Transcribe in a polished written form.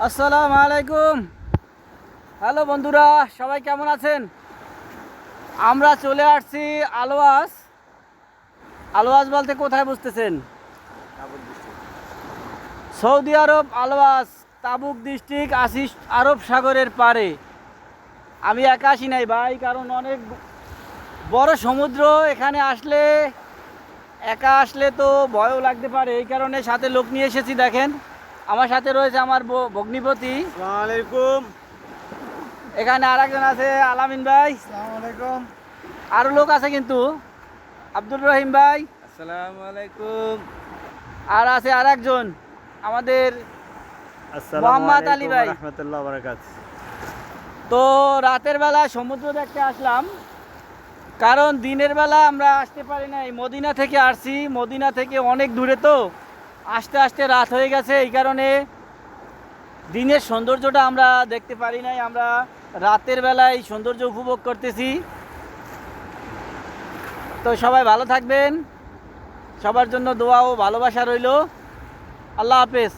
আসসালামু আলাইকুম। হ্যালো বন্ধুরা, সবাই কেমন আছেন? আমরা চলে আসছি আলওয়াজ। আলওয়াজ বলতে কোথায় বুঝতেছেন? সৌদি আরব আলওয়াজ, তাবুক ডিস্ট্রিক্ট, আসিস আরব সাগরের পাড়ে। আমি একা আসি নাই ভাই, কারণ অনেক বড় সমুদ্র। এখানে আসলে একা আসলে তো ভয়ও লাগতে পারে, এই কারণে সাথে লোক নিয়ে এসেছি। দেখেন আমার সাথে রয়েছে আমার ভগ্নিপতি। আসসালামু আলাইকুম। এখানে আর একজন আছে আলামিন ভাই। আসসালামু আলাইকুম। আরও লোক আছে কিন্তু, আব্দুর রহিম ভাই। আসসালামু আলাইকুম। আর আছে আর একজন আমাদের আসসালামু মোহাম্মদ আলী আলাইকুম ভাই। ওয়া রাহমাতুল্লাহি ওয়া বারাকাতুহু। তো রাতের বেলা সমুদ্র দেখতে আসলাম, কারণ দিনের বেলা আমরা আসতে পারি নাই। মদিনা থেকে আসছি, মদিনা থেকে অনেক দূরে, তো আস্তে আস্তে রাত হয়ে গেছে, এই কারণে দিনের সৌন্দর্যটা আমরা দেখতে পারি নাই। আমরা রাতের বেলায় সৌন্দর্য উপভোগ করতেছি। তো সবাই ভালো থাকবেন, সবার জন্য দোয়া ও ভালোবাসা রইল। আল্লাহ হাফেজ।